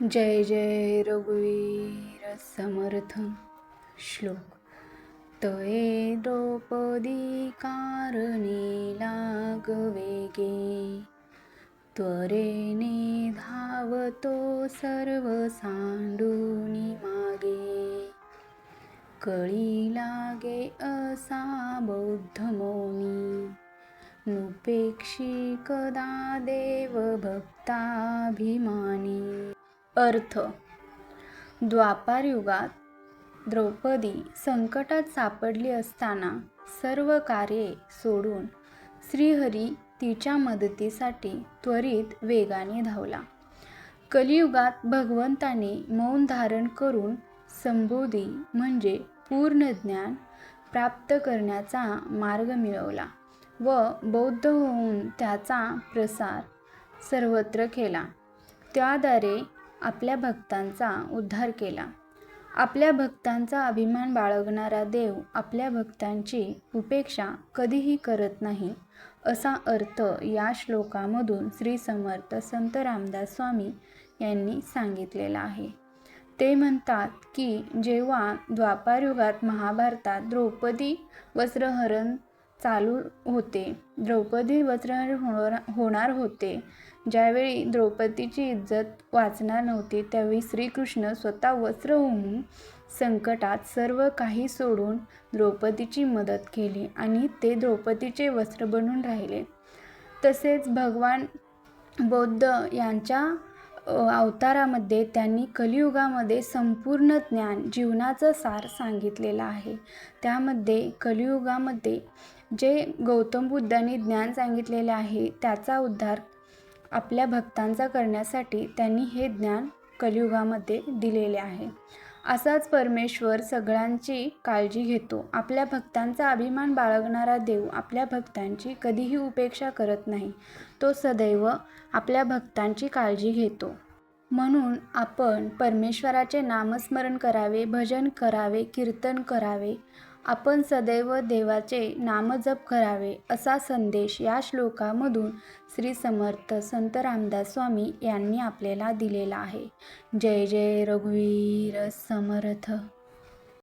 जय जय रघुवीर समर्थ. श्लोक. तये द्रौपदी कारणे लागवेगे, त्वरेने धावतो सर्व सांडूनि मागे. कळी लागे असा बौद्धमौनी, नुपेक्षी कदा देव भक्ताभिमानी. अर्थ. द्वापार युगात द्रौपदी संकटात सापडली असताना सर्व कार्ये सोडून श्रीहरी तिच्या मदतीसाठी त्वरित वेगाने धावला. कलियुगात भगवंताने मौन धारण करून संबोधी म्हणजे पूर्ण ज्ञान प्राप्त करण्याचा मार्ग मिळवला व बौद्ध होऊन त्याचा प्रसार सर्वत्र केला. त्याद्वारे आपल्या भक्तांचा उद्धार केला. आपल्या भक्तांचा अभिमान बाळगणारा देव आपल्या भक्तांची उपेक्षा कधीही करत नाही, असा अर्थ या श्लोकामधून श्री समर्थ संत रामदास स्वामी यांनी सांगितलेला आहे. ते म्हणतात की जेव्हा द्वापारयुगात महाभारतात द्रौपदी वस्त्रहरण चालू होते, द्रौपदी वस्त्रहरण होणार होते, ज्यावेळी द्रौपदीची इज्जत वाचणार नव्हती, त्यावेळी श्रीकृष्ण स्वतः वस्त्र होऊन संकटात सर्व काही सोडून द्रौपदीची मदत केली आणि ते द्रौपदीचे वस्त्र बनून राहिले. तसेच भगवान बौद्ध यांच्या अवतारामध्ये त्यांनी कलियुगामध्ये संपूर्ण ज्ञान जीवनाचं सार सांगितलेलं आहे. त्यामध्ये कलियुगामध्ये जे गौतम बुद्धांनी ज्ञान सांगितलेले आहे त्याचा उद्धार आपल्या भक्तांचा करण्यासाठी त्यांनी हे ज्ञान कलियुगामध्ये दिलेले आहे. असाच परमेश्वर सगळ्यांची काळजी घेतो. आपल्या भक्तांचा अभिमान बाळगणारा देव आपल्या भक्तांची कधीही उपेक्षा करत नाही. तो सदैव आपल्या भक्तांची काळजी घेतो. म्हणून आपण परमेश्वराचे नामस्मरण करावे, भजन करावे, कीर्तन करावे, आपण सदैव देवाचे नामजप करावे, असा संदेश या श्लोकामधून श्री समर्थ संत रामदास स्वामी यांनी आपल्याला दिलेला आहे. जय जय रघुवीर समर्थ.